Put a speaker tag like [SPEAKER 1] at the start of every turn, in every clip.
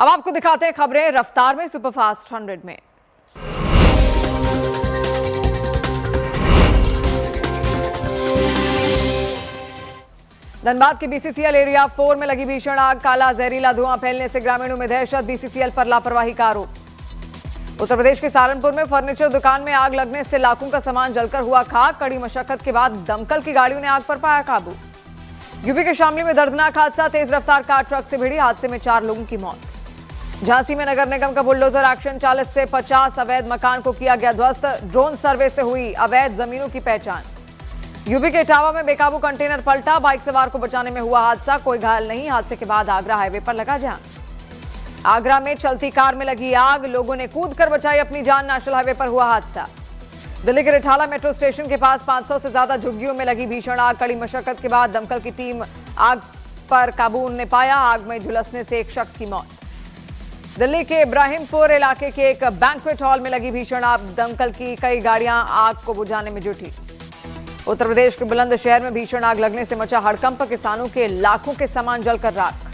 [SPEAKER 1] अब आपको दिखाते हैं खबरें रफ्तार में सुपरफास्ट 100 में। धनबाद के बीसीसीएल एरिया 4 में लगी भीषण आग, काला जहरीला धुआं फैलने से ग्रामीणों में दहशत, बीसीसीएल पर लापरवाही का आरोप। उत्तर प्रदेश के सहारनपुर में फर्नीचर दुकान में आग लगने से लाखों का सामान जलकर हुआ खाक, कड़ी मशक्कत के बाद दमकल की गाड़ियों ने आग पर पाया काबू। यूपी के शामली में दर्दनाक हादसा, तेज रफ्तार कार ट्रक से भिड़ी, हादसे में 4 लोगों की मौत। झांसी में नगर निगम का बुलडोजर एक्शन, 40 से 50 अवैध मकान को किया गया ध्वस्त, ड्रोन सर्वे से हुई अवैध जमीनों की पहचान। यूपी के इटावा में बेकाबू कंटेनर पलटा, बाइक सवार को बचाने में हुआ हादसा, कोई घायल नहीं। हादसे के बाद आगरा हाईवे पर लगा जाम। आगरा में चलती कार में लगी आग, लोगों ने कूद कर बचाई अपनी जान, नेशनल हाईवे पर हुआ हादसा। दिल्ली के रिठाला मेट्रो स्टेशन के पास 500 से ज्यादा झुग्गियों में लगी भीषण आग, कड़ी मशक्कत के बाद दमकल की टीम आग पर काबू ने पाया, आग में झुलसने से एक शख्स की मौत। दिल्ली के इब्राहिमपुर इलाके के एक बैंक्वेट हॉल में लगी भीषण आग, दमकल की कई गाड़ियां आग को बुझाने में जुटी। उत्तर प्रदेश के बुलंदशहर में भीषण आग लगने से मचा हड़कंप, किसानों के लाखों के सामान जलकर राख।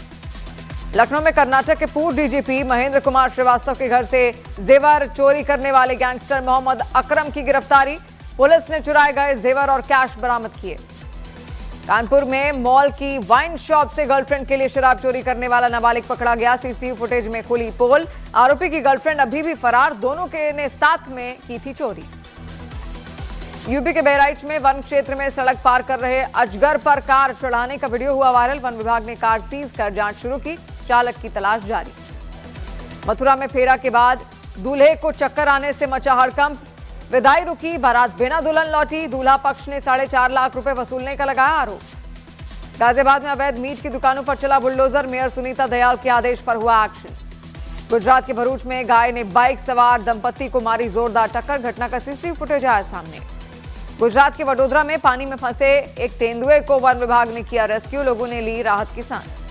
[SPEAKER 1] लखनऊ में कर्नाटक के पूर्व डीजीपी महेंद्र कुमार श्रीवास्तव के घर से जेवर चोरी करने वाले गैंगस्टर मोहम्मद अकरम की गिरफ्तारी, पुलिस ने चुराए गए जेवर और कैश बरामद किए। कानपुर में मॉल की वाइन शॉप से गर्लफ्रेंड के लिए शराब चोरी करने वाला नाबालिग पकड़ा गया, सीसीटीवी फुटेज में खुली पोल, आरोपी की गर्लफ्रेंड अभी भी फरार, दोनों के ने साथ में की थी चोरी। यूपी के बहराइच में वन क्षेत्र में सड़क पार कर रहे अजगर पर कार चढ़ाने का वीडियो हुआ वायरल, वन विभाग ने कार सीज कर जांच शुरू की, चालक की तलाश जारी। मथुरा में फेरा के बाद दूल्हे को चक्कर आने से मचा हड़कंप, विदाई रुकी, बारात बिना दुल्हन लौटी, दूल्हा पक्ष ने 4.5 लाख रुपए वसूलने का लगाया आरोप। गाजियाबाद में अवैध मीट की दुकानों पर चला बुलडोजर, मेयर सुनीता दयाल के आदेश पर हुआ एक्शन। गुजरात के भरूच में गाय ने बाइक सवार दंपत्ति को मारी जोरदार टक्कर, घटना का सीसीटीवी फुटेज आया सामने। गुजरात के वडोदरा में पानी में फंसे एक तेंदुए को वन विभाग ने किया रेस्क्यू, लोगों ने ली राहत की सांस।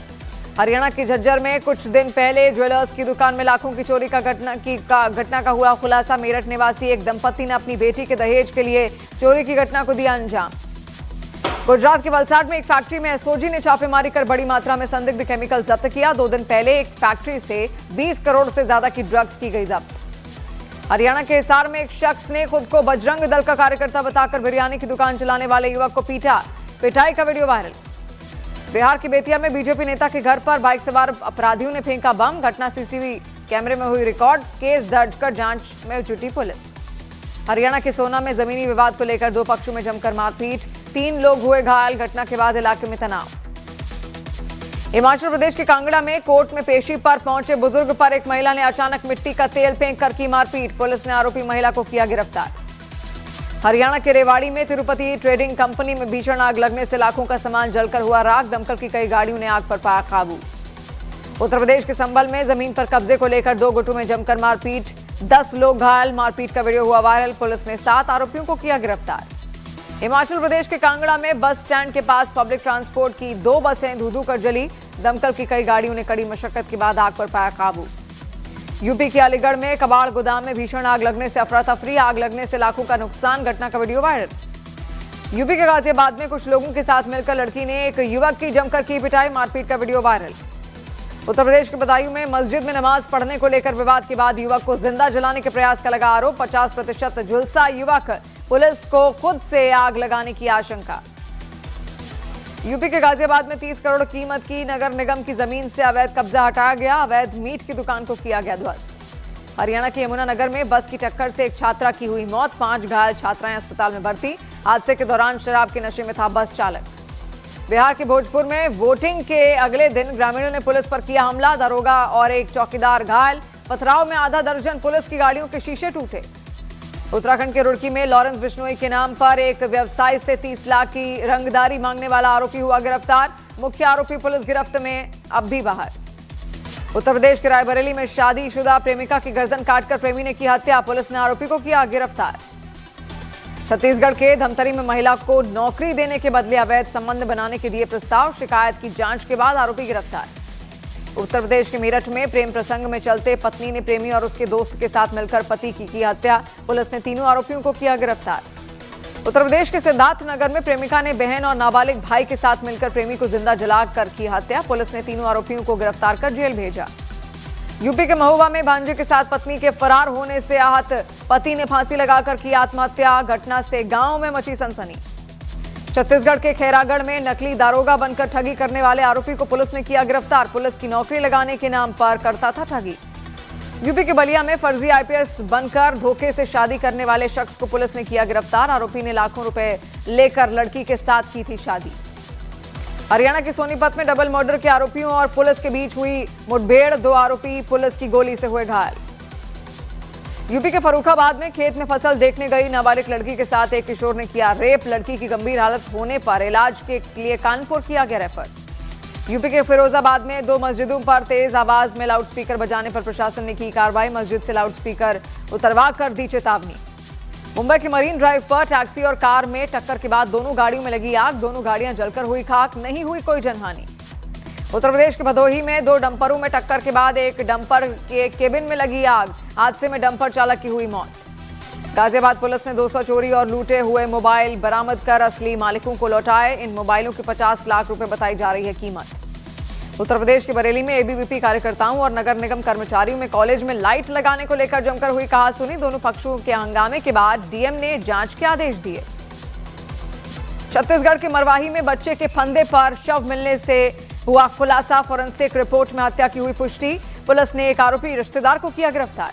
[SPEAKER 1] हरियाणा के झज्जर में कुछ दिन पहले ज्वेलर्स की दुकान में लाखों की चोरी का घटना का हुआ खुलासा, मेरठ निवासी एक दंपति ने अपनी बेटी के दहेज के लिए चोरी की घटना को दिया अंजाम। गुजरात के वलसाड में एक फैक्ट्री में एसओजी ने छापेमारी कर बड़ी मात्रा में संदिग्ध केमिकल जब्त किया, 2 दिन पहले एक फैक्ट्री से 20 करोड़ से ज्यादा की ड्रग्स की गई जब्त। हरियाणा के हिसार में एक शख्स ने खुद को बजरंग दल का कार्यकर्ता बताकर बिरयानी की दुकान चलाने वाले युवक को पीटा, पिटाई का वीडियो वायरल। बिहार के बेतिया में बीजेपी नेता के घर पर बाइक सवार अपराधियों ने फेंका बम, घटना सीसीटीवी कैमरे में हुई रिकॉर्ड, केस दर्ज कर जांच में जुटी पुलिस। हरियाणा के सोना में जमीनी विवाद को लेकर 2 पक्षों में जमकर मारपीट, 3 लोग हुए घायल, घटना के बाद इलाके में तनाव। हिमाचल प्रदेश के कांगड़ा में कोर्ट में पेशी पर पहुंचे बुजुर्ग पर एक महिला ने अचानक मिट्टी का तेल फेंक कर की मारपीट, पुलिस ने आरोपी महिला को किया गिरफ्तार। हरियाणा के रेवाड़ी में तिरुपति ट्रेडिंग कंपनी में भीषण आग लगने से लाखों का सामान जलकर हुआ राख, दमकल की कई गाड़ियों ने आग पर पाया काबू। उत्तर प्रदेश के संभल में जमीन पर कब्जे को लेकर 2 गुटों में जमकर मारपीट, 10 लोग घायल, मारपीट का वीडियो हुआ वायरल, पुलिस ने 7 आरोपियों को किया गिरफ्तार। हिमाचल प्रदेश के कांगड़ा में बस स्टैंड के पास पब्लिक ट्रांसपोर्ट की 2 बसें धू-धू कर जली, दमकल की कई गाड़ियों ने कड़ी मशक्कत के बाद आग पर पाया काबू। यूपी के अलीगढ़ में कबाड़ गोदाम में भीषण आग लगने से अफरा तफरी, आग लगने से लाखों का नुकसान, घटना का वीडियो वायरल। यूपी के गाजियाबाद में कुछ लोगों के साथ मिलकर लड़की ने एक युवक की जमकर की पिटाई, मारपीट का वीडियो वायरल। उत्तर प्रदेश के बदायूं में मस्जिद में नमाज पढ़ने को लेकर विवाद के बाद युवक को जिंदा जलाने के प्रयास का लगा आरोप, 50% झुलसा युवक, पुलिस को खुद से आग लगाने की आशंका। यूपी के गाजियाबाद में 30 करोड़ कीमत की नगर निगम की जमीन से अवैध कब्जा हटाया गया, अवैध मीट की दुकान को किया गया ध्वस्त। हरियाणा के यमुनानगर में बस की टक्कर से एक छात्रा की हुई मौत, 5 घायल छात्राएं अस्पताल में भर्ती, हादसे के दौरान शराब के नशे में था बस चालक। बिहार के भोजपुर में वोटिंग के अगले दिन ग्रामीणों ने पुलिस पर किया हमला, दरोगा और एक चौकीदार घायल, पथराव में आधा दर्जन पुलिस की गाड़ियों के शीशे टूटे। उत्तराखंड के रुड़की में लॉरेंस बिश्नोई के नाम पर एक व्यवसायी से 30 लाख की रंगदारी मांगने वाला आरोपी हुआ गिरफ्तार, मुख्य आरोपी पुलिस गिरफ्त में अब भी बाहर। उत्तर प्रदेश के रायबरेली में शादीशुदा प्रेमिका की गर्दन काटकर प्रेमी ने की हत्या, पुलिस ने आरोपी को किया गिरफ्तार। छत्तीसगढ़ के धमतरी में महिला को नौकरी देने के बदले अवैध संबंध बनाने के दिए प्रस्ताव, शिकायत की जांच के बाद आरोपी गिरफ्तार। उत्तर प्रदेश के मेरठ में प्रेम प्रसंग में चलते पत्नी ने प्रेमी और उसके दोस्त के साथ मिलकर पति की हत्या, पुलिस ने तीनों आरोपियों को किया गिरफ्तार। उत्तर प्रदेश के सिद्धार्थनगर में प्रेमिका ने बहन और नाबालिग भाई के साथ मिलकर प्रेमी को जिंदा जलाकर की हत्या, पुलिस ने तीनों आरोपियों को गिरफ्तार कर जेल भेजा। यूपी के महुआ में भांजे के साथ पत्नी के फरार होने से आहत पति ने फांसी लगाकर की आत्महत्या। घटना से गांव में मची सनसनी। छत्तीसगढ़ के खैरागढ़ में नकली दारोगा बनकर ठगी करने वाले आरोपी को पुलिस ने किया गिरफ्तार। पुलिस की नौकरी लगाने के नाम पर करता था ठगी। यूपी के बलिया में फर्जी आईपीएस बनकर धोखे से शादी करने वाले शख्स को पुलिस ने किया गिरफ्तार। आरोपी ने लाखों रुपए लेकर लड़की के साथ की थी शादी। हरियाणा के सोनीपत में डबल मर्डर के आरोपियों और पुलिस के बीच हुई मुठभेड़। 2 आरोपी पुलिस की गोली से हुए घायल। यूपी के फर्रुखाबाद में खेत में फसल देखने गई नाबालिग लड़की के साथ एक किशोर ने किया रेप। लड़की की गंभीर हालत होने पर इलाज के लिए कानपुर किया गया रेफर। यूपी के फिरोजाबाद में 2 मस्जिदों पर तेज आवाज में लाउडस्पीकर बजाने पर प्रशासन ने की कार्रवाई। मस्जिद से लाउडस्पीकर उतरवा कर दी चेतावनी। मुंबई की मरीन ड्राइव पर टैक्सी और कार में टक्कर के बाद दोनों गाड़ियों में लगी आग। दोनों गाड़ियां जलकर हुई खाक। नहीं हुई कोई जनहानि। उत्तर प्रदेश के भदोही में 2 डंपरों में टक्कर के बाद एक डंपर के केबिन में लगी आग। हादसे में डंपर चालक की हुई मौत। गाजियाबाद पुलिस ने 200 चोरी और लूटे हुए मोबाइल बरामद कर असली मालिकों को लौटाए। इन मोबाइलों की 50 लाख रुपए बताई जा रही है कीमत। उत्तर प्रदेश के बरेली में एबीवीपी कार्यकर्ताओं और नगर निगम कर्मचारियों में कॉलेज में लाइट लगाने को लेकर जमकर हुई कहासुनी। दोनों पक्षों के हंगामे के बाद डीएम ने जांच के आदेश दिए। छत्तीसगढ़ के मरवाही में बच्चे के फंदे पर शव मिलने से हुआ खुलासा। फोरेंसिक रिपोर्ट में हत्या की हुई पुष्टि। पुलिस ने एक आरोपी रिश्तेदार को किया गिरफ्तार।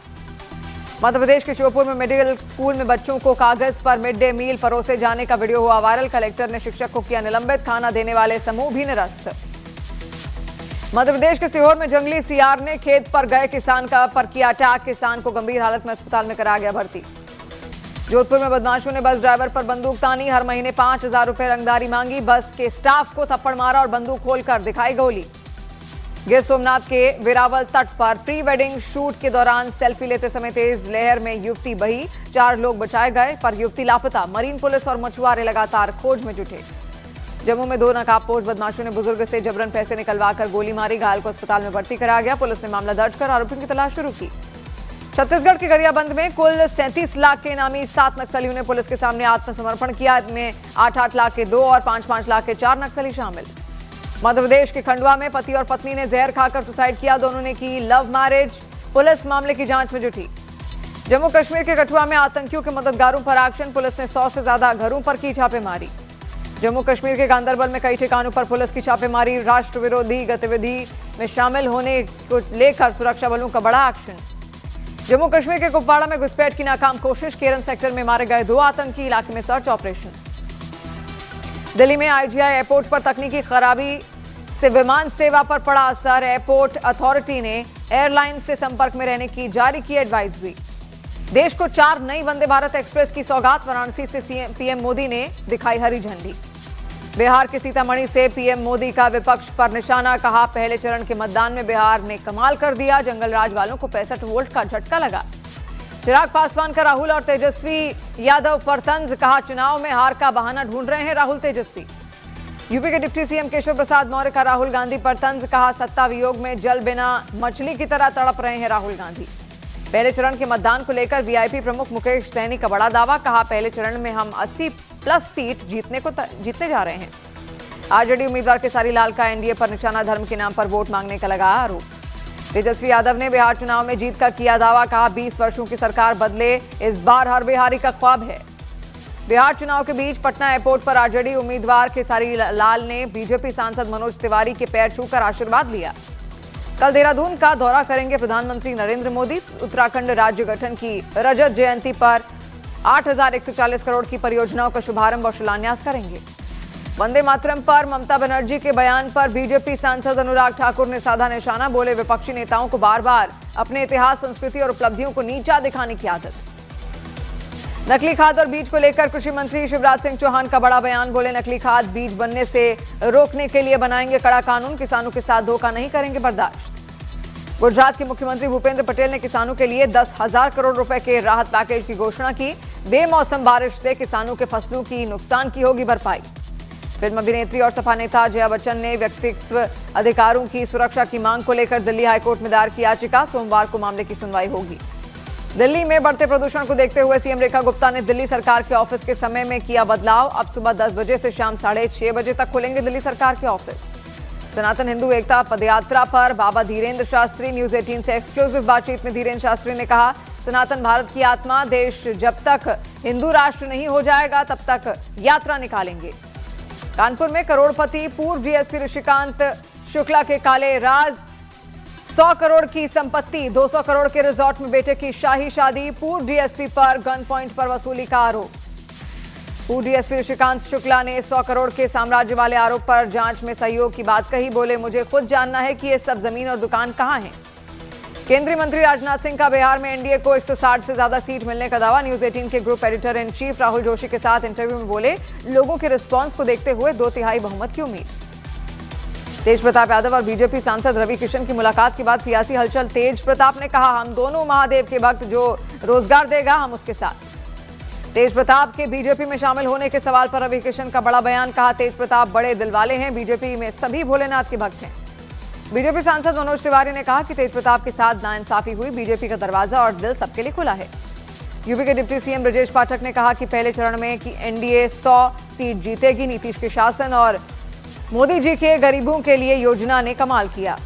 [SPEAKER 1] मध्य प्रदेश के श्योपुर में मिडिल स्कूल में बच्चों को कागज पर मिड डे मील परोसे जाने का वीडियो हुआ वायरल। कलेक्टर ने शिक्षक को किया निलंबित। खाना देने वाले समूह भी निरस्त। मध्य प्रदेश के सीहोर में जंगली सियार ने खेत पर गए किसान पर किया अटैक। किसान को गंभीर हालत में अस्पताल में कराया गया भर्ती। जोधपुर में बदमाशों ने बस ड्राइवर पर बंदूक तानी। हर महीने 5,000 रुपए रंगदारी मांगी। बस के स्टाफ को थप्पड़ मारा और बंदूक खोलकर दिखाई गोली। गिर सोमनाथ के वेरावल तट पर प्री वेडिंग शूट के दौरान सेल्फी लेते समय तेज लहर में युवती बही। 4 लोग बचाए गए पर युवती लापता। मरीन पुलिस और मछुआरे लगातार खोज में जुटे। जम्मू में 2 नकाबपोश बदमाशों ने बुजुर्ग से जबरन पैसे निकलवाकर गोली मारी। घायल को अस्पताल में भर्ती कराया गया। पुलिस ने मामला दर्ज कर आरोपियों की तलाश शुरू की। छत्तीसगढ़ के गरियाबंद में कुल 37 लाख के इनामी 7 नक्सलियों ने पुलिस के सामने आत्मसमर्पण किया। इनमें 8-8 लाख के 2 और 5-5 लाख के 4 नक्सली शामिल। मध्य प्रदेश के खंडवा में पति और पत्नी ने जहर खाकर सुसाइड किया। दोनों ने की लव मैरिज। पुलिस मामले की जांच में जुटी। जम्मू कश्मीर के कठुआ में आतंकियों के मददगारों पर एक्शन। पुलिस ने 100 से ज्यादा घरों पर की छापेमारी। जम्मू कश्मीर के गांदरबल में कई ठिकानों पर पुलिस की छापेमारी। राष्ट्र विरोधी गतिविधि में शामिल होने को लेकर सुरक्षा बलों का बड़ा एक्शन। जम्मू कश्मीर के कुपवाड़ा में घुसपैठ की नाकाम कोशिश। केरन सेक्टर में मारे गए 2 आतंकी। इलाके में सर्च ऑपरेशन। दिल्ली में आईजीआई एयरपोर्ट पर तकनीकी खराबी से विमान सेवा पर पड़ा असर। एयरपोर्ट अथॉरिटी ने एयरलाइन से संपर्क में रहने की जारी की एडवाइजरी। देश को 4 नई वंदे भारत एक्सप्रेस की सौगात। वाराणसी से पीएम मोदी ने दिखाई हरी झंडी। बिहार के सीतामढ़ी से पीएम मोदी का विपक्ष पर निशाना। कहा पहले चरण के मतदान में बिहार ने कमाल कर दिया। जंगल राज वालों को 65 वोल्ट का झटका लगा। चिराग पासवान का राहुल और तेजस्वी यादव पर तंज। कहा चुनाव में हार का बहाना ढूंढ रहे हैं राहुल तेजस्वी। यूपी के डिप्टी सीएम केशव प्रसाद मौर्य का राहुल गांधी पर तंज। कहा सत्ता वियोग में जल बिना मछली की तरह तड़प रहे हैं राहुल गांधी। पहले चरण के मतदान को लेकर वीआईपी प्रमुख मुकेश सहनी का बड़ा दावा। कहा पहले चरण में हम 80+ सीट जीतने जा रहे हैं। आरजेडी उम्मीदवार केसारी लाल का एनडीए पर निशाना। धर्म के नाम पर वोट मांगने का लगा आरोप। तेजस्वी यादव ने बिहार चुनाव में जीत का किया दावा। कहा 20 वर्षों की सरकार बदले, इस बार हर बिहारी का ख्वाब है। बिहार चुनाव के बीच पटना एयरपोर्ट पर आरजेडी उम्मीदवार केसारी लाल ने बीजेपी सांसद मनोज तिवारी के पैर छूकर आशीर्वाद लिया। कल देहरादून का दौरा करेंगे प्रधानमंत्री नरेंद्र मोदी। उत्तराखंड राज्य गठन की रजत जयंती पर 8,140 करोड़ की परियोजनाओं का शुभारंभ और शिलान्यास करेंगे। वंदे मातरम पर ममता बनर्जी के बयान पर बीजेपी सांसद अनुराग ठाकुर ने साधा निशाना। बोले विपक्षी नेताओं को बार बार अपने इतिहास, संस्कृति और उपलब्धियों को नीचा दिखाने की आदत। नकली खाद और बीज को लेकर कृषि मंत्री शिवराज सिंह चौहान का बड़ा बयान। बोले नकली खाद बीज बनने से रोकने के लिए बनाएंगे कड़ा कानून। किसानों के साथ धोखा नहीं करेंगे बर्दाश्त। गुजरात के मुख्यमंत्री भूपेंद्र पटेल ने किसानों के लिए 10,000 करोड़ रुपए के राहत पैकेज की घोषणा की। बेमौसम बारिश से किसानों के फसलों की नुकसान की होगी भरपाई। फिल्म अभिनेत्री और सपा नेता जया बच्चन ने व्यक्तित्व अधिकारों की सुरक्षा की मांग को लेकर दिल्ली हाईकोर्ट में दायर की याचिका। सोमवार को मामले की सुनवाई होगी। दिल्ली में बढ़ते प्रदूषण को देखते हुए सीएम रेखा गुप्ता ने दिल्ली सरकार के ऑफिस के समय में किया बदलाव। अब सुबह 10 बजे से शाम 6:30 बजे तक खुलेंगे दिल्ली सरकार के ऑफिस। सनातन हिंदू एकता पदयात्रा पर बाबा धीरेन्द्र शास्त्री। न्यूज 18 से एक्सक्लूसिव बातचीत में धीरेन्द्र शास्त्री ने कहा, सनातन भारत की आत्मा, देश जब तक हिंदू राष्ट्र नहीं हो जाएगा तब तक यात्रा निकालेंगे। कानपुर में करोड़पति पूर्व डीएसपी ऋषिकांत शुक्ला के काले राज, 100 करोड़ की संपत्ति, 200 करोड़ के रिजॉर्ट में बेटे की शाही शादी, पूर्व डीएसपी पर गन पॉइंट पर वसूली का आरोप। पूर्व डीएसपी ऋषिकांत शुक्ला ने 100 करोड़ के साम्राज्य वाले आरोप पर जांच में सहयोग की बात कही। बोले, मुझे खुद जानना है कि ये सब जमीन और दुकान कहां है। केंद्रीय मंत्री राजनाथ सिंह का बिहार में एनडीए को 160 से ज्यादा सीट मिलने का दावा। न्यूज 18 के group editor in chief Rahul Joshi के साथ इंटरव्यू में बोले, लोगों के रिस्पांस को देखते हुए 2/3 बहुमत की उम्मीद। तेज प्रताप यादव और बीजेपी सांसद रवि किशन की मुलाकात के बाद सियासी हलचल। तेज प्रताप ने कहा, हम दोनों महादेव के भक्त, जो रोजगार देगा हम उसके साथ। तेज प्रताप के बीजेपी में शामिल होने के सवाल पर रवि किशन का बड़ा बयान। कहा, तेज प्रताप बड़े दिल वाले हैं, बीजेपी में सभी भोलेनाथ के भक्त हैं। बीजेपी सांसद मनोज तिवारी ने कहा कि तेज प्रताप के साथ नाइंसाफी हुई, बीजेपी का दरवाजा और दिल सबके लिए खुला है। यूपी के डिप्टी सीएम ब्रजेश पाठक ने कहा कि पहले चरण में कि एनडीए 100 सीट जीतेगी। नीतीश के शासन और मोदी जी के गरीबों के लिए योजना ने कमाल किया।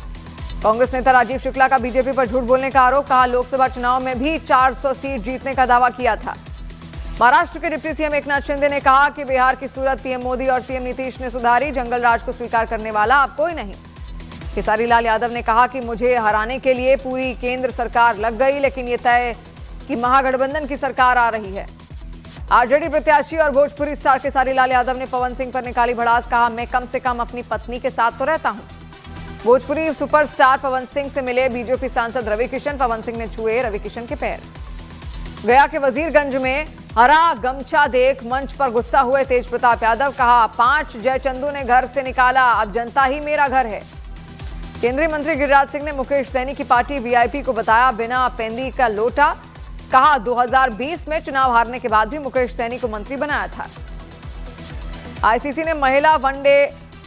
[SPEAKER 1] कांग्रेस नेता राजीव शुक्ला का बीजेपी पर झूठ बोलने का आरोप। कहा, लोकसभा चुनाव में भी 400 सीट जीतने का दावा किया था। महाराष्ट्र के डिप्टी सीएम एकनाथ शिंदे ने कहा कि बिहार की सूरत पीएम मोदी और सीएम नीतीश ने सुधारी, जंगल राज को स्वीकार करने वाला अब कोई नहीं। खेसारी लाल यादव ने कहा कि मुझे हराने के लिए पूरी केंद्र सरकार लग गई, लेकिन ये तय कि महागठबंधन की सरकार आ रही है। आरजेडी प्रत्याशी और भोजपुरी स्टार खेसारी लाल यादव ने पवन सिंह पर निकाली भड़ास। कहा, मैं कम से कम अपनी पत्नी के साथ तो रहता हूं। भोजपुरी सुपरस्टार पवन सिंह से मिले बीजेपी सांसद रवि किशन। पवन सिंह ने छुए रवि किशन के पैर। गया के वजीरगंज में हरा गमछा देख मंच पर गुस्सा हुए तेज प्रताप यादव। कहा, 5 जयचंदू ने घर से निकाला, अब जनता ही मेरा घर है। केंद्रीय मंत्री गिरिराज सिंह ने मुकेश सैनी की पार्टी वीआईपी को बताया बिना पेंदी का लोटा। कहा, 2020 में चुनाव हारने के बाद भी मुकेश सैनी को मंत्री बनाया था। आईसीसी ने महिला वनडे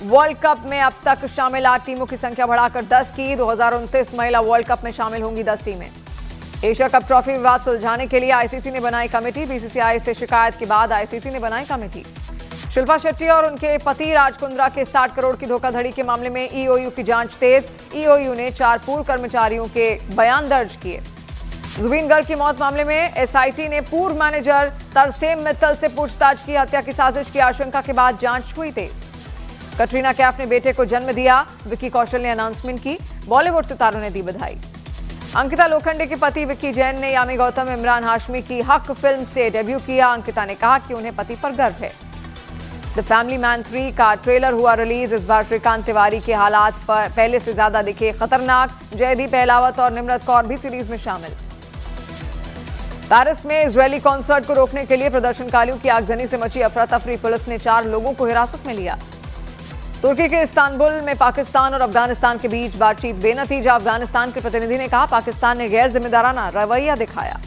[SPEAKER 1] वर्ल्ड कप में अब तक शामिल 8 टीमों की संख्या बढ़ाकर 10 की। 2029 महिला वर्ल्ड कप में शामिल होंगी 10 टीमें। एशिया कप ट्रॉफी विवाद सुलझाने के लिए आईसीसी ने बनाई कमेटी। बीसीसीआई से शिकायत के बाद आईसीसी ने बनाई कमेटी। शिल्पा शेट्टी और उनके पति राज कुंद्रा के 60 करोड़ की धोखाधड़ी के मामले में ईओयू की जांच तेज। ईओयू ने 4 पूर्व कर्मचारियों के बयान दर्ज किए। जुबीन गर्ग की मौत मामले में एसआईटी ने पूर्व मैनेजर तरसेम मित्तल से पूछताछ की। हत्या की साजिश की आशंका के बाद जांच हुई तेज। कटरीना कैफ ने बेटे को जन्म दिया, विक्की कौशल ने अनाउंसमेंट की। बॉलीवुड सितारों ने दी बधाई। अंकिता लोखंडे के पति विक्की जैन ने यामी गौतम इमरान हाशमी की हक फिल्म से डेब्यू किया। अंकिता ने कहा कि उन्हें पति पर गर्व है। द फैमिली मैन 3 का ट्रेलर हुआ रिलीज। इस बार श्रीकांत तिवारी के हालात पर पहले से ज्यादा दिखे खतरनाक। जयदीप अहलावत और निम्रत कौर भी सीरीज में शामिल। पेरिस में इजरायली कॉन्सर्ट को रोकने के लिए प्रदर्शनकारियों की आगजनी से मची अफरा तफरी। पुलिस ने 4 लोगों को हिरासत में लिया। तुर्की के इस्तांबुल में पाकिस्तान और अफगानिस्तान के बीच बातचीत बेनतीजा। अफगानिस्तान के प्रतिनिधि ने कहा, पाकिस्तान ने गैर जिम्मेदाराना रवैया दिखाया।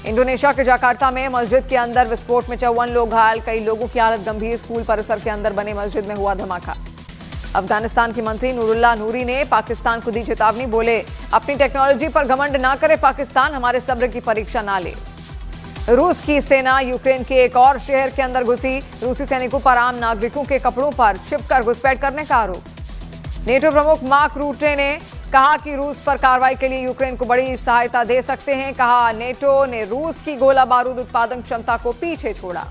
[SPEAKER 1] इंडोनेशिया के जकार्ता में मस्जिद के अंदर विस्फोट में 54 लोग घायल, कई लोगों की हालत गंभीर। स्कूल परिसर के अंदर बने मस्जिद में हुआ धमाका। अफगानिस्तान के मंत्री नूरुल्लाह नूरी ने पाकिस्तान को दी चेतावनी। बोले, अपनी टेक्नोलॉजी पर घमंड ना करे पाकिस्तान, हमारे सब्र की परीक्षा ना ले। रूस की सेना यूक्रेन के एक और शहर के अंदर घुसी। रूसी सैनिकों पर आम नागरिकों के कपड़ों पर छिपकर घुसपैठ करने का आरोप। नेटो प्रमुख मार्क रूटे ने कहा कि रूस पर कार्रवाई के लिए यूक्रेन को बड़ी सहायता दे सकते हैं। कहा, नेटो ने रूस की गोला बारूद उत्पादन क्षमता को पीछे छोड़ा।